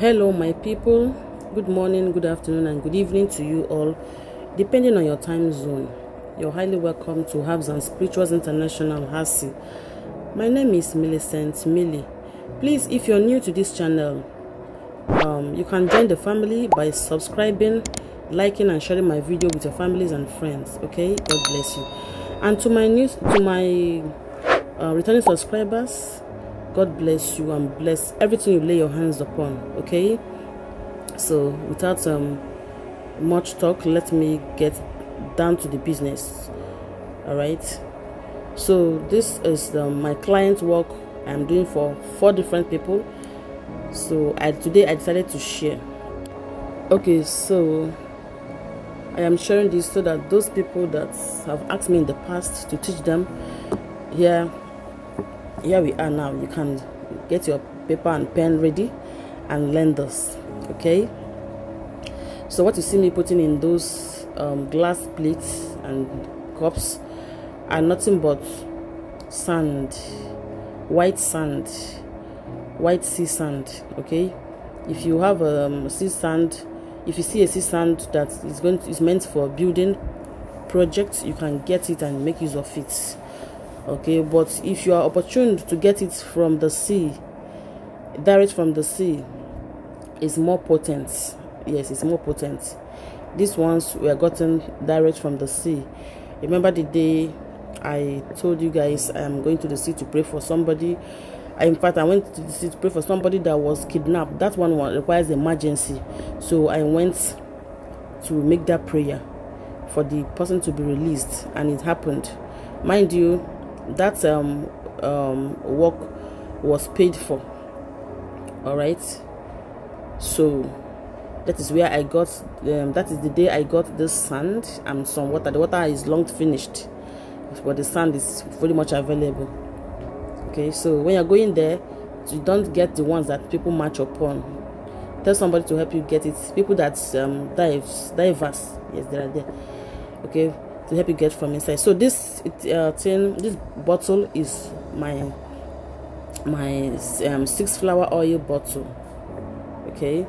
Hello my people, good morning, good afternoon and good evening to you all, depending on your time zone. You're highly welcome to Herbs and Spirituals International HASI. My name is Millicent Millie. Please, if you're new to this channel, you can join the family by subscribing, liking and sharing my video with your families and friends. Okay, God bless you. And to my returning subscribers, God bless you and bless everything you lay your hands upon. Okay, so without much talk, let me get down to the business. All right, so this is my client work I'm doing for 4 different people. So today I decided to share. Okay, so I am sharing this so that those people that have asked me in the past to teach them, here we are now. You can get your paper and pen ready and learn this. Okay, so what you see me putting in those glass plates and cups are nothing but sand, white sea sand. Okay, if you have sea sand, if you see a sea sand that is meant for building projects, you can get it and make use of it. Okay, but if you are opportune to get it from the sea, direct from the sea, is more potent. Yes, it's more potent. These ones were gotten direct from the sea. Remember the day I told you guys I'm going to the sea to pray for somebody? In fact, I went to the sea to pray for somebody that was kidnapped. That one requires emergency, so I went to make that prayer for the person to be released, and it happened. Mind you, that work was paid for. All right, so that is where I got that is the day I got this sand and some water. The water is long finished, but the sand is pretty much available. Okay, so when you're going there, you don't get the ones that people match upon. Tell somebody to help you get it. People that divers, yes, they are there. Okay, to help you get from inside. So this this bottle is my 6 flower oil bottle. Okay,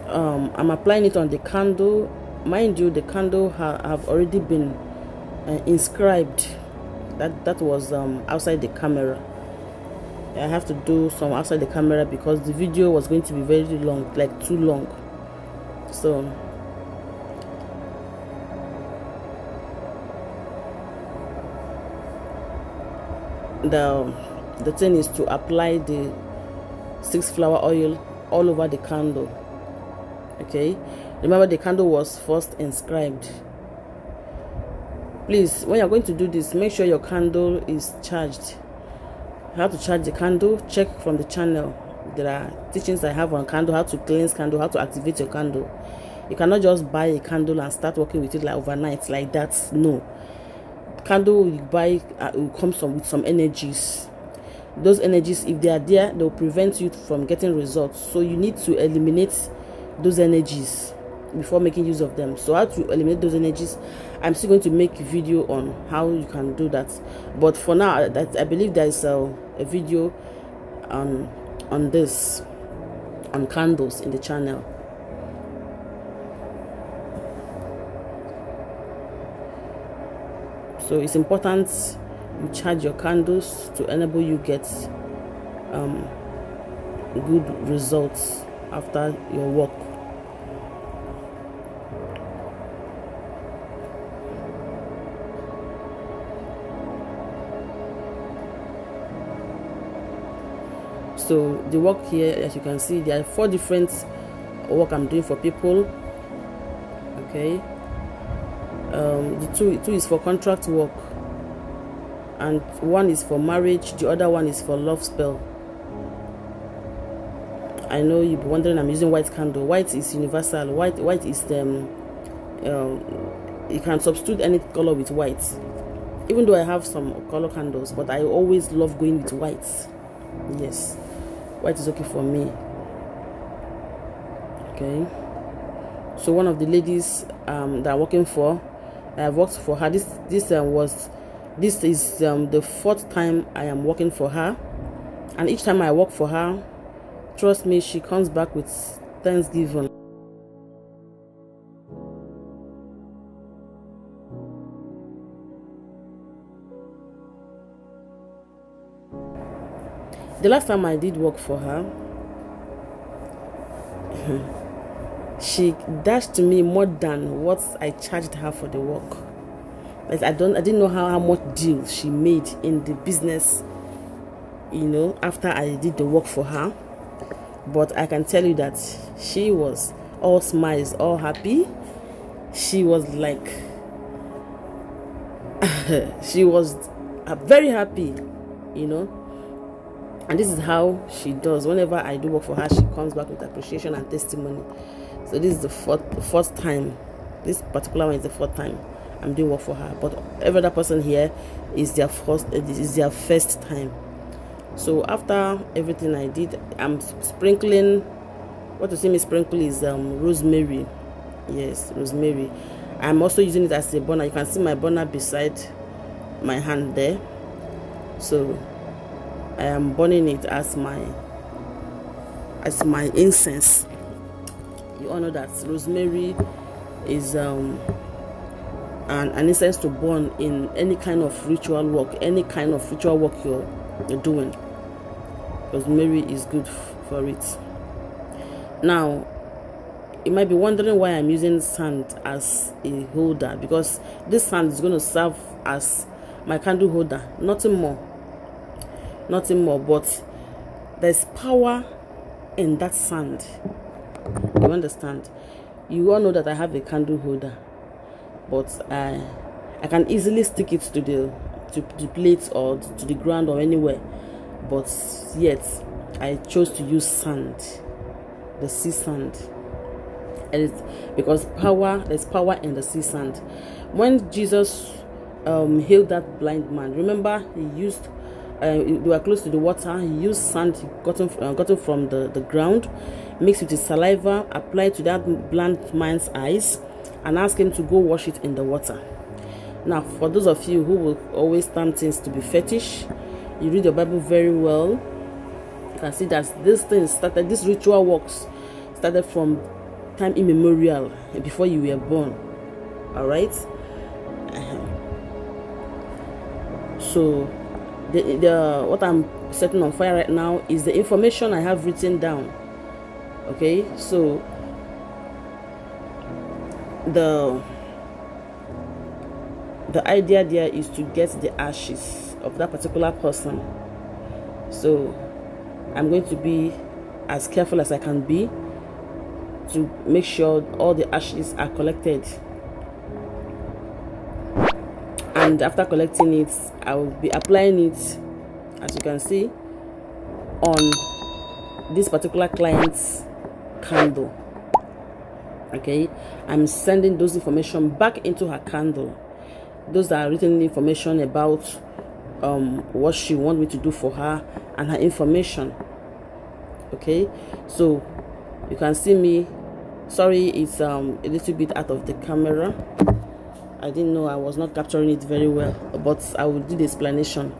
I'm applying it on the candle. Mind you, the candle have already been inscribed. That was outside the camera. I have to do some outside the camera because the video was going to be very long, like too long. So the thing is to apply the 6 flower oil all over the candle. Okay, remember the candle was first inscribed. Please, when you're going to do this, make sure your candle is charged. How to charge the candle? Check from the channel. There are teachings I have on candle, how to cleanse candle, how to activate your candle. You cannot just buy a candle and start working with it like overnight like that. No, candle you buy will come with some energies. Those energies, if they are there, they will prevent you from getting results. So you need to eliminate those energies before making use of them. So how to eliminate those energies, I'm still going to make a video on how you can do that. But for now, I believe there is a video on this, on candles, in the channel. So it's important you charge your candles to enable you get good results after your work. So the work here, as you can see, there are 4 different work I'm doing for people. Okay, the two is for contract work, and one is for marriage, the other one is for love spell. I know you'll be wondering I'm using white candle. White is universal. White is you can substitute any color with white. Even though I have some color candles, but I always love going with white. Yes, white is okay for me. Okay, so one of the ladies that I'm working for, I worked for her. This is the 4th time I am working for her, and each time I work for her, trust me, she comes back with Thanksgiving. The last time I did work for her, she dashed to me more than what I charged her for the work. Like I didn't know how much deal she made in the business, after I did the work for her. But I can tell you that she was all smiles, all happy. She was like, she was very happy, And this is how she does. Whenever I do work for her, she comes back with appreciation and testimony. So this is the fourth time. This particular one is the fourth time I'm doing work for her. But every other person here is their first time. So after everything I did, I'm sprinkling. What you see me sprinkle is rosemary. Yes, rosemary. I'm also using it as a burner. You can see my burner beside my hand there. So I am burning it as my incense. You all know that rosemary is an incense to burn in any kind of ritual work, you're doing. Rosemary is good for it. Now, you might be wondering why I'm using sand as a holder, because this sand is going to serve as my candle holder, nothing more, but there's power in that sand. You understand? You all know that I have a candle holder, but I can easily stick it to the plate or to the ground or anywhere, but yet I chose to use sand, the sea sand. And it's because there's power in the sea sand. When Jesus healed that blind man, remember, he used they were close to the water. He used sand gotten from the ground, mixed with his saliva, applied to that blind man's eyes, and asked him to go wash it in the water. Now, for those of you who will always term things to be fetish, you read your Bible very well, you can see that this ritual works started from time immemorial, before you were born. All right. So what I'm setting on fire right now is the information I have written down. Okay, so the idea there is to get the ashes of that particular person. So I'm going to be as careful as I can be to make sure all the ashes are collected. And after collecting it, I will be applying it, as you can see, on this particular client's candle. Okay, I'm sending those information back into her candle. Those are written information about what she wants me to do for her and her information. Okay, so you can see me. Sorry, it's a little bit out of the camera. I didn't know I was not capturing it very well, but I will do the explanation.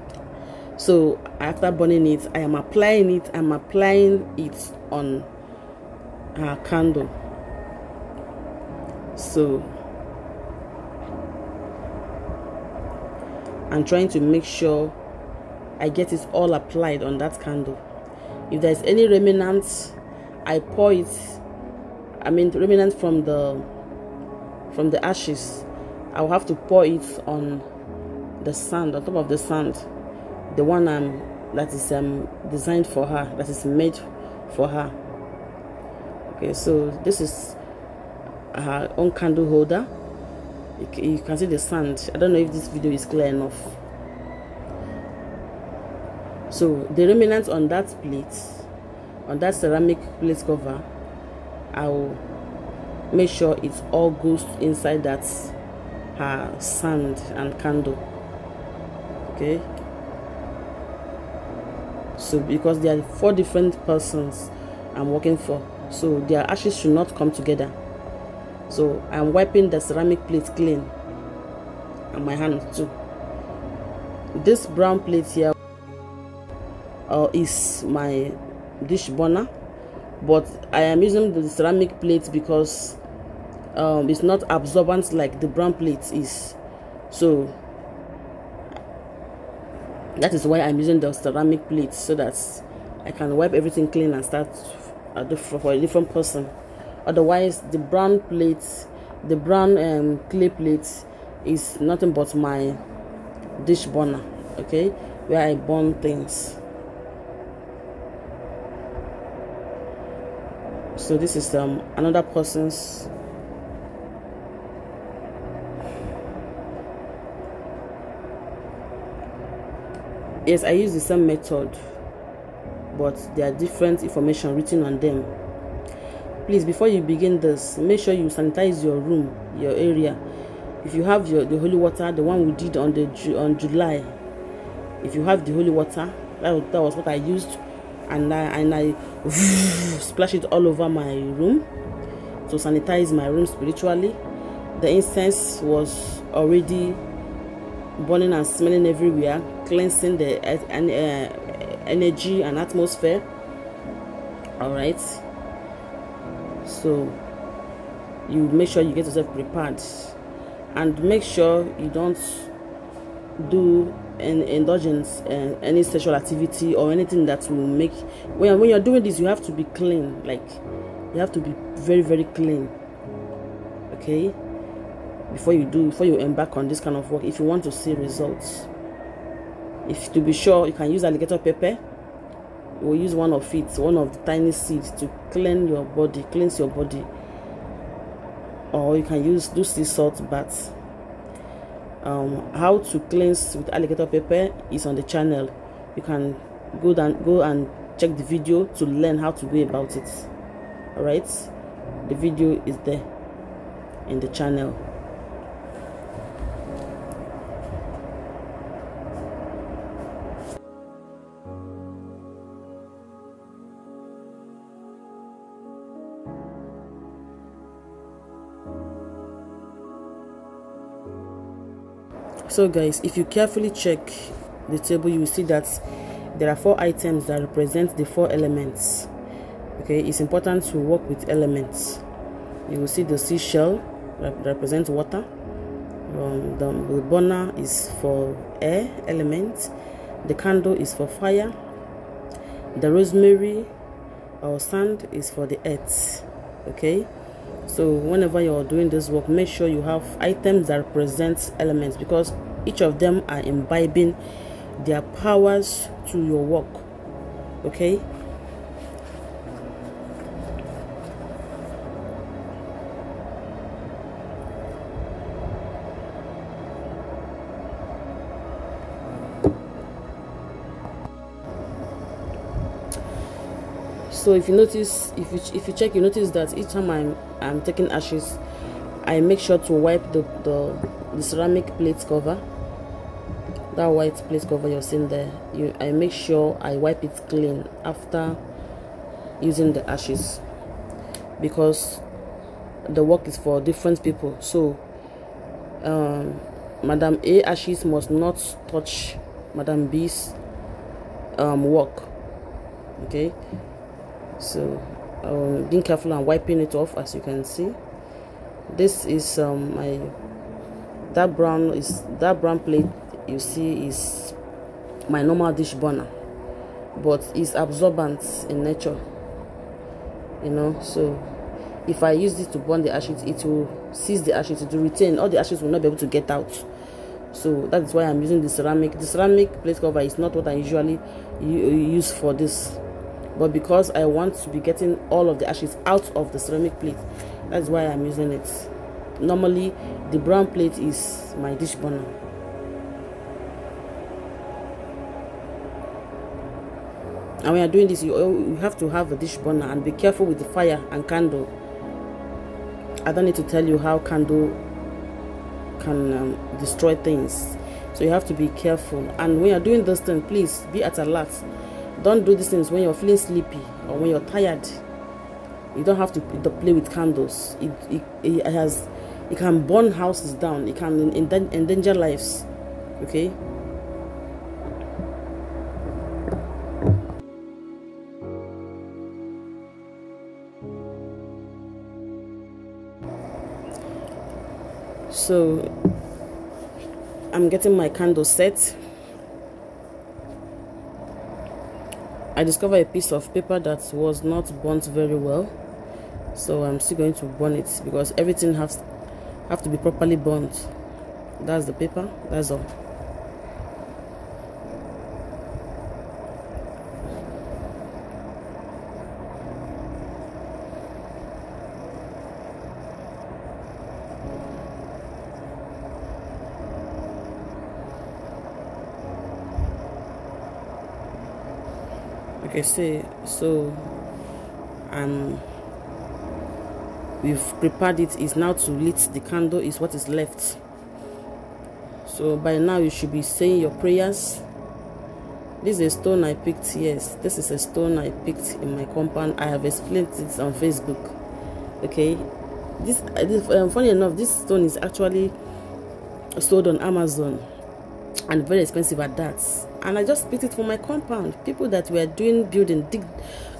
So after burning it, I am applying it. I'm applying it on her candle. So I'm trying to make sure I get it all applied on that candle. If there's any remnants, I pour it. I mean, remnant from the ashes, I'll have to pour it on the sand, on top of the sand, the one that is designed for her, that is made for her. Okay, so this is her own candle holder. You can see the sand. I don't know if this video is clear enough. So the remnants on that plate, on that ceramic plate cover, I will make sure it all goes inside that her sand and candle. Okay, so because there are 4 different persons I'm working for, so their ashes should not come together. So I'm wiping the ceramic plate clean, and my hand too. This brown plate here is my dish burner. but I am using the ceramic plate because it's not absorbent like the brown plate is. So that is why I'm using the ceramic plate, so that I can wipe everything clean and start for a different person. Otherwise, the brown plate, the brown clay plate is nothing but my dish burner, okay, where I burn things. So this is another person's. Yes, I use the same method, but there are different information written on them. Please, before you begin this, make sure you sanitize your room, your area. If you have the holy water, the one we did on July, if you have the holy water, that was what I used, and I splash it all over my room to sanitize my room spiritually. The incense was already burning and smelling everywhere, cleansing the energy and atmosphere. All right, so you make sure you get yourself prepared, and make sure you don't do an indulgence any sexual activity or anything that will make, when you're doing this, you have to be clean. Like, you have to be very, very clean, okay, before you embark on this kind of work, if you want to see results. If to be sure, you can use alligator pepper. You will use one of the tiny seeds to cleanse your body, or you can do sea salt baths. How to cleanse with alligator pepper is on the channel. You can go and check the video to learn how to go about it. All right, the video is there in the channel. So guys, if you carefully check the table, you will see that there are 4 items that represent the 4 elements. Okay, it's important to work with elements. You will see the seashell represents water. The burner is for air element. The candle is for fire. The rosemary or sand is for the earth. Okay, so whenever you're doing this work, make sure you have items that represent elements, because each of them are imbibing their powers to your work. Okay, so if you notice, if you check, you notice that each time I'm taking ashes, I make sure to wipe the ceramic plate cover. That white plate cover you're seeing there, I make sure I wipe it clean after using the ashes, because the work is for different people. So Madam A ashes must not touch Madam B's work. Okay, so being careful and wiping it off. As you can see, this is that brown plate you see is my normal dish burner, but it's absorbent in nature, you know. So if I use this to burn the ashes, it will seize the ashes, it will retain all the ashes, will not be able to get out. So that is why I'm using the ceramic plate cover. Is not what I usually use for this, but because I want to be getting all of the ashes out of the ceramic plate, that's why I'm using it. Normally the brown plate is my dish burner. And when you're doing this, you have to have a dish burner, and be careful with the fire and candle. I don't need to tell you how candle can destroy things, so you have to be careful. And when you're doing this thing, please be at alert. Don't do these things when you're feeling sleepy or when you're tired. You don't have to play with candles. It can burn houses down. It can endanger lives. Okay. So I'm getting my candle set. I discovered a piece of paper that was not burnt very well, so I'm still going to burn it because everything have to be properly burnt. That's the paper, that's all. Okay, so we've prepared it. Is now to lit the candle is what is left. So by now you should be saying your prayers. This is a stone I picked. Yes, this is a stone I picked in my compound. I have explained it on Facebook. Okay, this funny enough, this stone is actually sold on Amazon and very expensive at that. And I just picked it from my compound. People that were doing building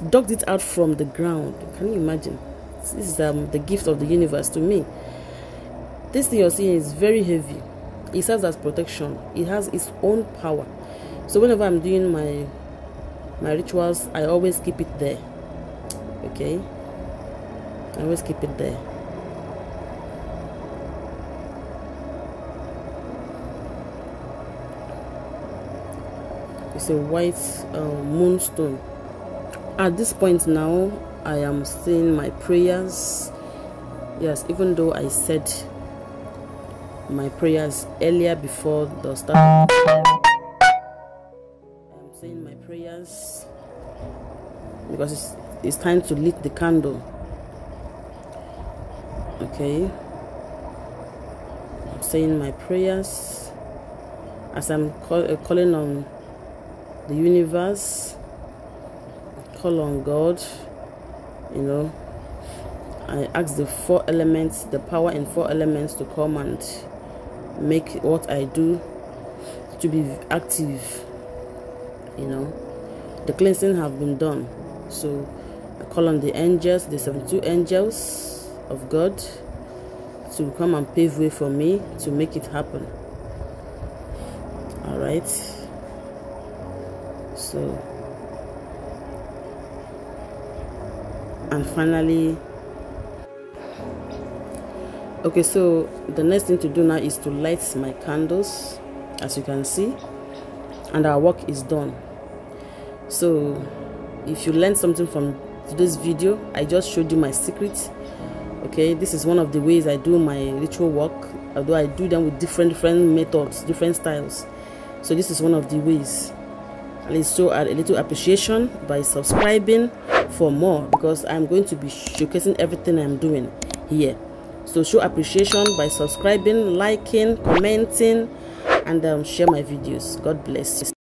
dug it out from the ground. Can you imagine? This is the gift of the universe to me. This thing you're seeing is very heavy. It serves as protection. It has its own power. So whenever I'm doing my rituals, I always keep it there. Okay, I always keep it there. It's a white moonstone. At this point now, I am saying my prayers. Yes, even though I said my prayers earlier before the start, I'm saying my prayers because it's time to lit the candle. Okay, I'm saying my prayers as I'm calling on the universe, call on God. You know, I ask the four elements, the power in four elements, to come and make what I do to be active. You know, the cleansing have been done, so I call on the angels, the 72 angels of God, to come and pave way for me to make it happen. All right. So, and finally, okay, so the next thing to do now is to light my candles, as you can see, and our work is done. So if you learned something from today's video, I just showed you my secret. Okay, this is one of the ways I do my ritual work, although I do them with different methods, different styles. So this is one of the ways. Let's show a little appreciation by subscribing for more, because I'm going to be showcasing everything I'm doing here. So show appreciation by subscribing, liking, commenting, and share my videos. God bless you.